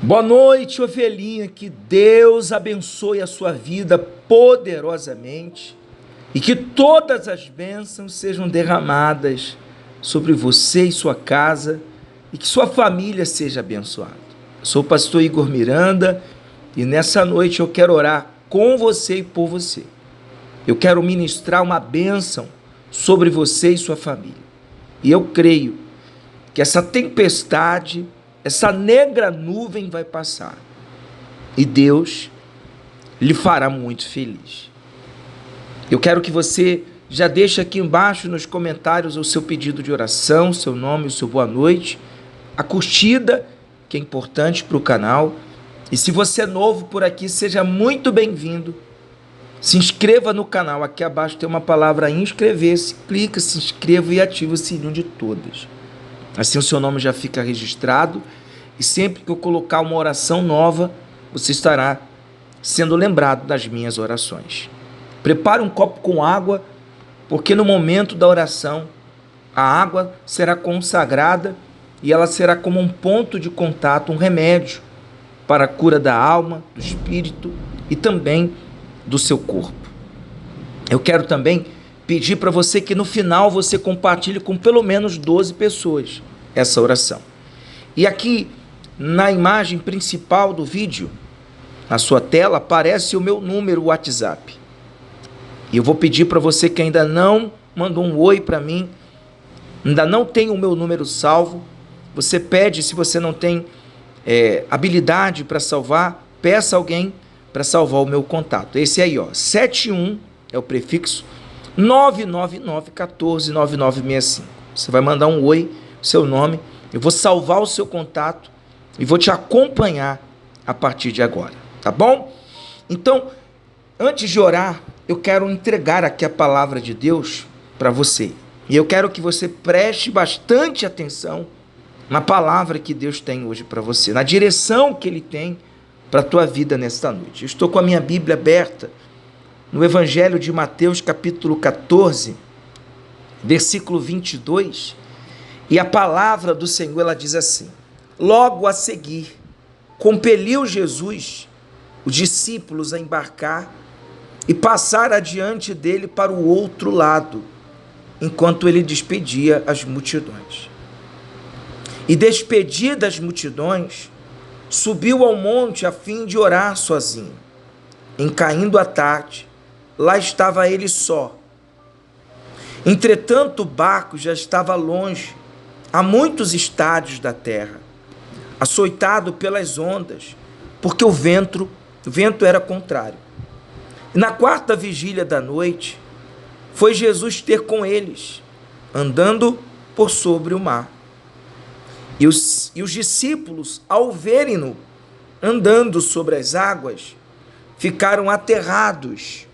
Boa noite, ovelhinha, que Deus abençoe a sua vida poderosamente e que todas as bênçãos sejam derramadas sobre você e sua casa e que sua família seja abençoada. Eu sou o pastor Igor Miranda e nessa noite eu quero orar com você e por você. Eu quero ministrar uma bênção sobre você e sua família. E eu creio que essa tempestade, essa negra nuvem vai passar e Deus lhe fará muito feliz. Eu quero que você já deixe aqui embaixo nos comentários o seu pedido de oração, seu nome, o seu boa noite, a curtida, que é importante para o canal. E se você é novo por aqui, seja muito bem-vindo. Se inscreva no canal, aqui abaixo tem uma palavra inscrever-se, clica, se inscreva e ativa o sininho de todas. Assim o seu nome já fica registrado e sempre que eu colocar uma oração nova, você estará sendo lembrado das minhas orações. Prepare um copo com água, porque no momento da oração, a água será consagrada e ela será como um ponto de contato, um remédio para a cura da alma, do espírito e também do seu corpo. Eu quero também pedir para você que no final você compartilhe com pelo menos 12 pessoas essa oração. E aqui na imagem principal do vídeo, na sua tela, aparece o meu número WhatsApp. E eu vou pedir para você que ainda não mandou um oi para mim, ainda não tem o meu número salvo, você pede, se você não tem habilidade para salvar, peça alguém para salvar o meu contato. Esse aí, ó, 71 é o prefixo 999149965. Você vai mandar um oi, seu nome, eu vou salvar o seu contato e vou te acompanhar a partir de agora, tá bom? Então, antes de orar, eu quero entregar aqui a palavra de Deus para você. E eu quero que você preste bastante atenção na palavra que Deus tem hoje para você, na direção que Ele tem para a tua vida nesta noite. Eu estou com a minha Bíblia aberta no Evangelho de Mateus, capítulo 14, versículo 22, e a palavra do Senhor, ela diz assim: logo a seguir, compeliu Jesus os discípulos a embarcar e passar adiante dele para o outro lado, enquanto ele despedia as multidões. E despedidas as multidões, subiu ao monte a fim de orar sozinho. Em caindo a tarde, lá estava ele só. Entretanto, o barco já estava longe, a muitos estádios da terra, açoitado pelas ondas, porque o vento era contrário. E na quarta vigília da noite, foi Jesus ter com eles, andando por sobre o mar. E os discípulos, ao verem-no andando sobre as águas, ficaram aterrados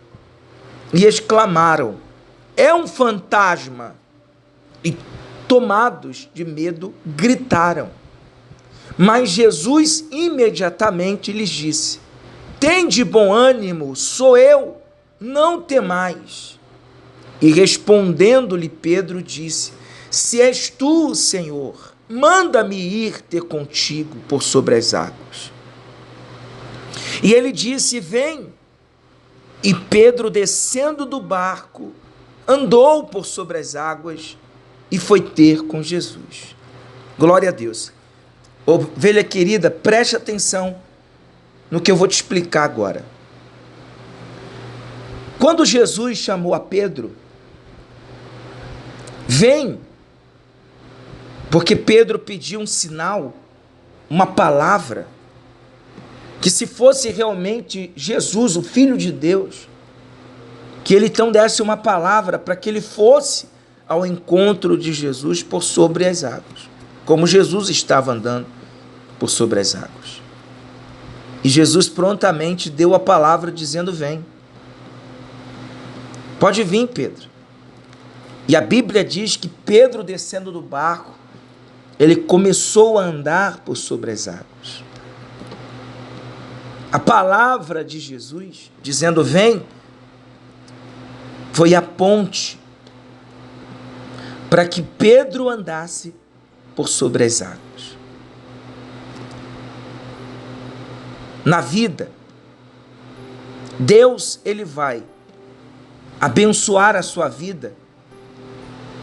e exclamaram: é um fantasma! E, tomados de medo, gritaram. Mas Jesus imediatamente lhes disse: tende bom ânimo, sou eu, não temais. E respondendo-lhe Pedro disse: se és tu, Senhor, manda-me ir ter contigo por sobre as águas. E ele disse: vem. E Pedro, descendo do barco, andou por sobre as águas e foi ter com Jesus. Glória a Deus. Ovelha querida, preste atenção no que eu vou te explicar agora. Quando Jesus chamou a Pedro, vem, porque Pedro pediu um sinal, uma palavra, que se fosse realmente Jesus, o Filho de Deus, que ele então desse uma palavra para que ele fosse ao encontro de Jesus por sobre as águas, como Jesus estava andando por sobre as águas. E Jesus prontamente deu a palavra dizendo: vem. Pode vir, Pedro. E a Bíblia diz que Pedro, descendo do barco, ele começou a andar por sobre as águas. A palavra de Jesus, dizendo: vem, foi a ponte para que Pedro andasse por sobre as águas. na vida, Deus, ele vai abençoar a sua vida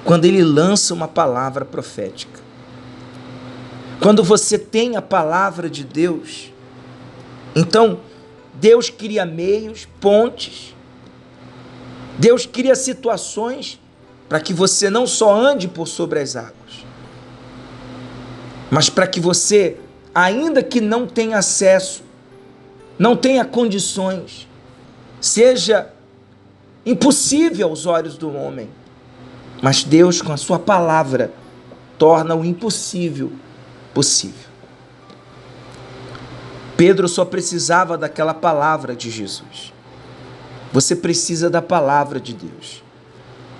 quando ele lança uma palavra profética. Quando você tem a palavra de Deus, então Deus cria meios, pontes, Deus cria situações para que você não só ande por sobre as águas, mas para que você, ainda que não tenha acesso, não tenha condições, seja impossível aos olhos do homem, mas Deus, com a sua palavra, torna o impossível possível. Pedro só precisava daquela palavra de Jesus. Você precisa da palavra de Deus.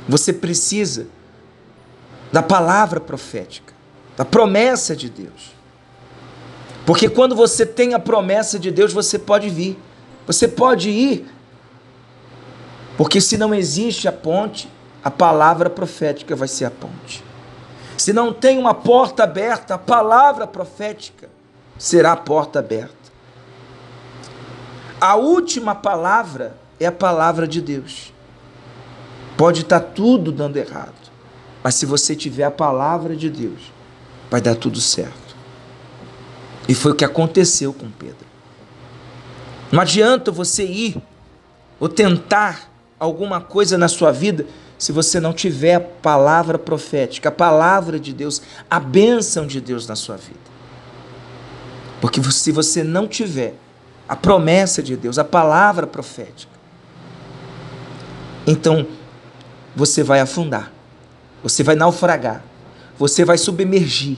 Você precisa da palavra profética, da promessa de Deus. Porque quando você tem a promessa de Deus, você pode vir, você pode ir. Porque se não existe a ponte, a palavra profética vai ser a ponte. Se não tem uma porta aberta, a palavra profética será a porta aberta. A última palavra é a palavra de Deus. Pode estar tudo dando errado, mas se você tiver a palavra de Deus, vai dar tudo certo. E foi o que aconteceu com Pedro. Não adianta você ir ou tentar alguma coisa na sua vida se você não tiver a palavra profética, a palavra de Deus, a bênção de Deus na sua vida. Porque se você não tiver a promessa de Deus, a palavra profética, então você vai afundar, você vai naufragar, você vai submergir,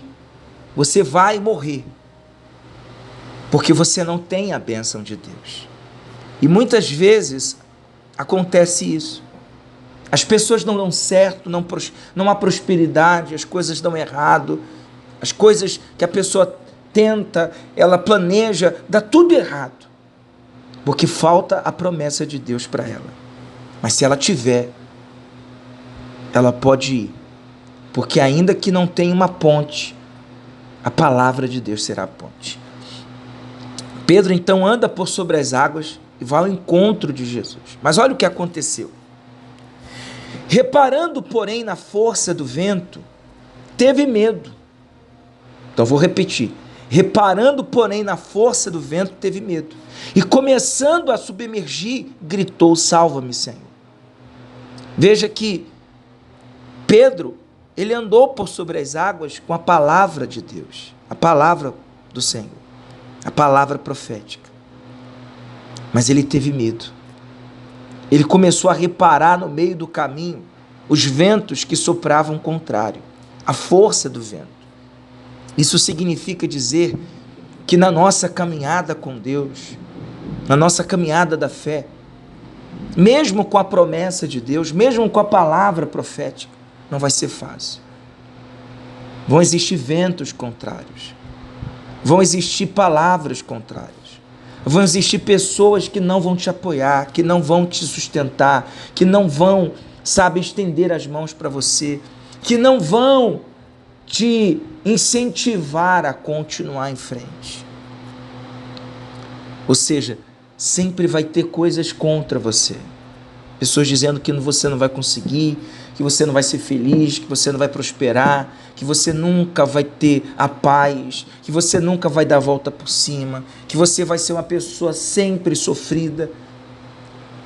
você vai morrer, porque você não tem a bênção de Deus. E muitas vezes acontece isso. As pessoas não dão certo, não há prosperidade, as coisas dão errado, as coisas que a pessoa tenta, ela planeja, dá tudo errado, porque falta a promessa de Deus para ela. Mas se ela tiver, ela pode ir, porque ainda que não tenha uma ponte, a palavra de Deus será a ponte. Pedro então anda por sobre as águas e vai ao encontro de Jesus. Mas olha o que aconteceu. Reparando, porém, na força do vento, teve medo. Então vou repetir. Reparando, porém, na força do vento, teve medo. E começando a submergir, gritou: salva-me, Senhor. Veja que Pedro, ele andou por sobre as águas com a palavra de Deus, a palavra do Senhor, a palavra profética. Mas ele teve medo. Ele começou a reparar no meio do caminho os ventos que sopravam contrário, a força do vento. Isso significa dizer que na nossa caminhada com Deus, na nossa caminhada da fé, mesmo com a promessa de Deus, mesmo com a palavra profética, não vai ser fácil. Vão existir ventos contrários, vão existir palavras contrárias, vão existir pessoas que não vão te apoiar, que não vão te sustentar, que não vão, estender as mãos para você, que não vão te incentivar a continuar em frente. Ou seja, sempre vai ter coisas contra você. Pessoas dizendo que você não vai conseguir, que você não vai ser feliz, que você não vai prosperar, que você nunca vai ter a paz, que você nunca vai dar a volta por cima, que você vai ser uma pessoa sempre sofrida.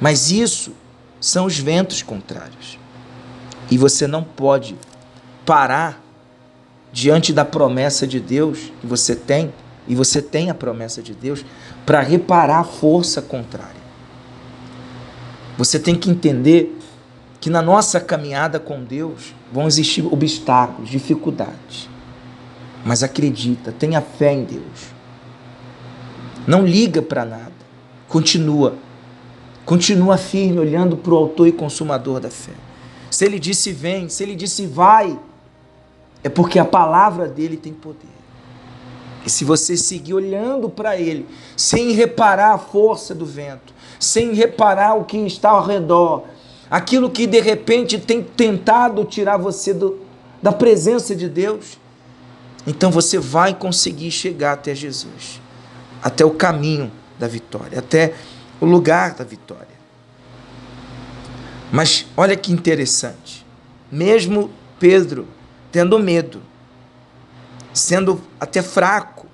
Mas isso são os ventos contrários. E você não pode parar diante da promessa de Deus que você tem, e você tem a promessa de Deus, para reparar a força contrária. Você tem que entender que na nossa caminhada com Deus vão existir obstáculos, dificuldades. Mas acredita, tenha fé em Deus. Não liga para nada. Continua firme, olhando para o autor e consumador da fé. Se ele disse vem, se ele disse vai, é porque a palavra dele tem poder. E se você seguir olhando para ele, sem reparar a força do vento, sem reparar o que está ao redor, aquilo que de repente tem tentado tirar você da presença de Deus, então você vai conseguir chegar até Jesus, até o caminho da vitória, até o lugar da vitória. Mas olha que interessante, mesmo Pedro tendo medo, sendo até fraco,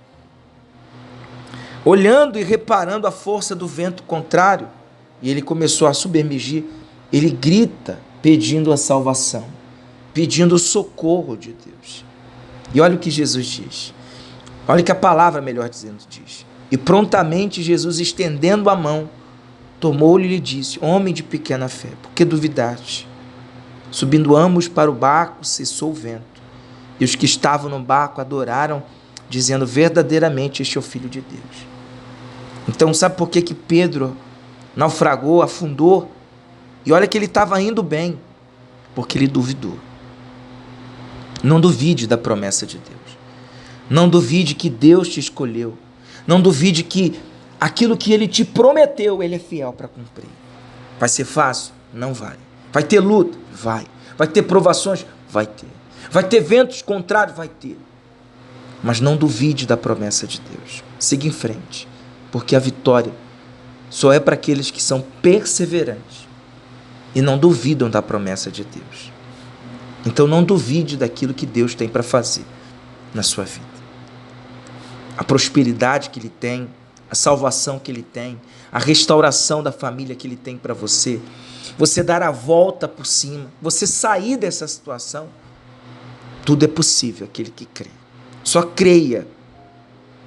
olhando e reparando a força do vento contrário, e ele começou a submergir, ele grita pedindo a salvação, pedindo o socorro de Deus. E olha o que Jesus diz, olha o que a palavra, melhor dizendo, diz: e prontamente Jesus, estendendo a mão, tomou-lhe e lhe disse: homem de pequena fé, por que duvidaste? Subindo ambos para o barco, cessou o vento, e os que estavam no barco adoraram, dizendo: verdadeiramente este é o Filho de Deus. Então sabe por que Pedro naufragou, afundou? E olha que ele estava indo bem, porque ele duvidou. Não duvide da promessa de Deus. Não duvide que Deus te escolheu. Não duvide que aquilo que Ele te prometeu, Ele é fiel para cumprir. Vai ser fácil? Não vai. Vai ter luta? Vai. Vai ter provações? Vai ter. Vai ter ventos contrários? Vai ter. Mas não duvide da promessa de Deus. Siga em frente, porque a vitória só é para aqueles que são perseverantes e não duvidam da promessa de Deus. Então não duvide daquilo que Deus tem para fazer na sua vida. A prosperidade que Ele tem, a salvação que Ele tem, a restauração da família que Ele tem para você, você dar a volta por cima, você sair dessa situação, tudo é possível aquele que crê. Só creia,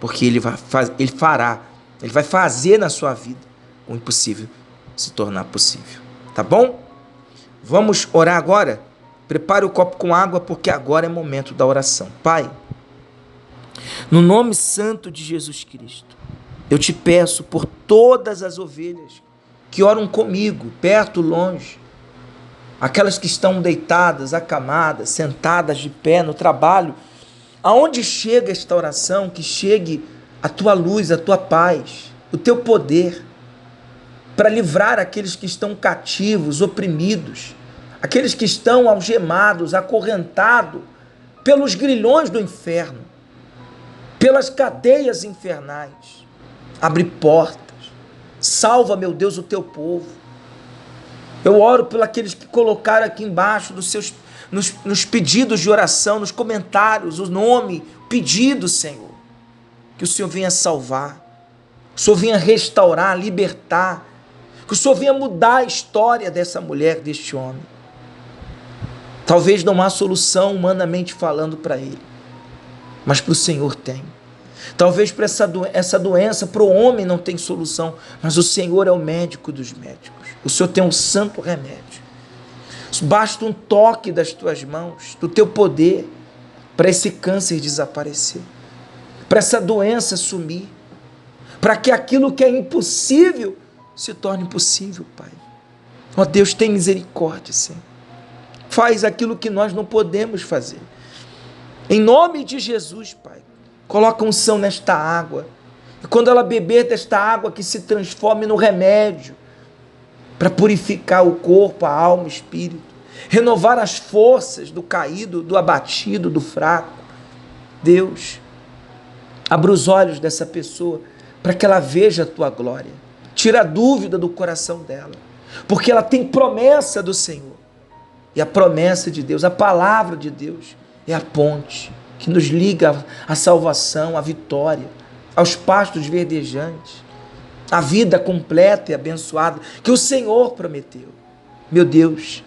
porque Ele vai fazer na sua vida o impossível se tornar possível. Tá bom? Vamos orar agora? Prepare o copo com água, porque agora é momento da oração. Pai, no nome santo de Jesus Cristo, eu te peço por todas as ovelhas que oram comigo, perto, longe, aquelas que estão deitadas, acamadas, sentadas de pé no trabalho, aonde chega esta oração, que chegue a tua luz, a tua paz, o teu poder, para livrar aqueles que estão cativos, oprimidos, aqueles que estão algemados, acorrentados pelos grilhões do inferno, pelas cadeias infernais. Abre portas, salva, meu Deus, o teu povo. Eu oro por aqueles que colocaram aqui embaixo nos pedidos de oração, nos comentários, o nome, pedido, Senhor, que o Senhor venha salvar, que o Senhor venha restaurar, libertar, que o Senhor venha mudar a história dessa mulher, deste homem. Talvez não há solução humanamente falando para ele, mas para o Senhor tem. Talvez para essa doença, para o homem não tem solução, mas o Senhor é o médico dos médicos. O Senhor tem um santo remédio. Basta um toque das tuas mãos, do teu poder, para esse câncer desaparecer, para essa doença sumir, para que aquilo que é impossível se torne possível, Pai. Ó Deus, tem misericórdia, Senhor. Faz aquilo que nós não podemos fazer. Em nome de Jesus, Pai, coloca unção nesta água. E quando ela beber desta água, que se transforme no remédio, para purificar o corpo, a alma, o espírito, renovar as forças do caído, do abatido, do fraco. Deus, abra os olhos dessa pessoa, para que ela veja a tua glória. Tira a dúvida do coração dela, porque ela tem promessa do Senhor. E a promessa de Deus, a palavra de Deus, é a ponte que nos liga à salvação, à vitória, aos pastos verdejantes, à vida completa e abençoada que o Senhor prometeu. Meu Deus,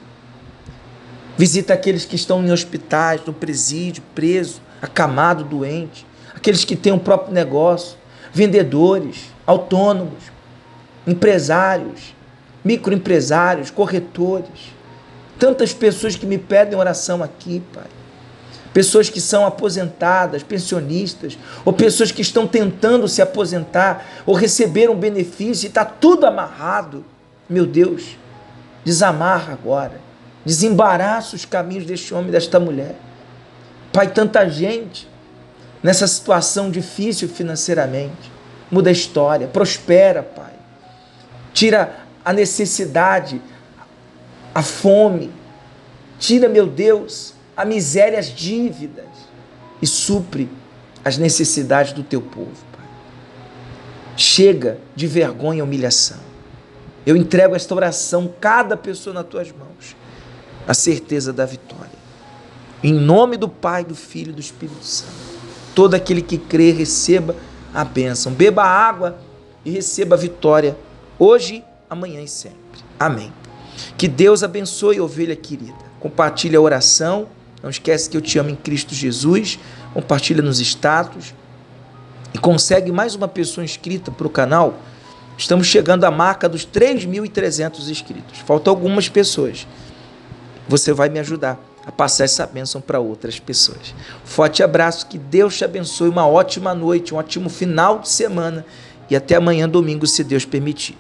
visita aqueles que estão em hospitais, no presídio, preso, acamado, doente, aqueles que têm o próprio negócio, vendedores, autônomos, empresários, microempresários, corretores, tantas pessoas que me pedem oração aqui, Pai. Pessoas que são aposentadas, pensionistas, ou pessoas que estão tentando se aposentar, ou receber um benefício e está tudo amarrado. Meu Deus, desamarra agora, desembaraça os caminhos deste homem e desta mulher. Pai, tanta gente nessa situação difícil financeiramente, muda a história, prospera, Pai. Tira a necessidade, a fome, tira, meu Deus, a miséria, as dívidas e supre as necessidades do teu povo, Pai. Chega de vergonha e humilhação. Eu entrego esta oração, cada pessoa nas tuas mãos, a certeza da vitória. Em nome do Pai, do Filho e do Espírito Santo. Todo aquele que crê, receba a bênção. Beba água e receba a vitória, hoje, amanhã e sempre. Amém. Que Deus abençoe, ovelha querida. Compartilha a oração. Não esquece que eu te amo em Cristo Jesus. Compartilha nos status. E consegue mais uma pessoa inscrita para o canal. Estamos chegando à marca dos 3.300 inscritos. Faltam algumas pessoas. Você vai me ajudar a passar essa bênção para outras pessoas. Forte abraço, que Deus te abençoe, uma ótima noite, um ótimo final de semana e até amanhã, domingo, se Deus permitir.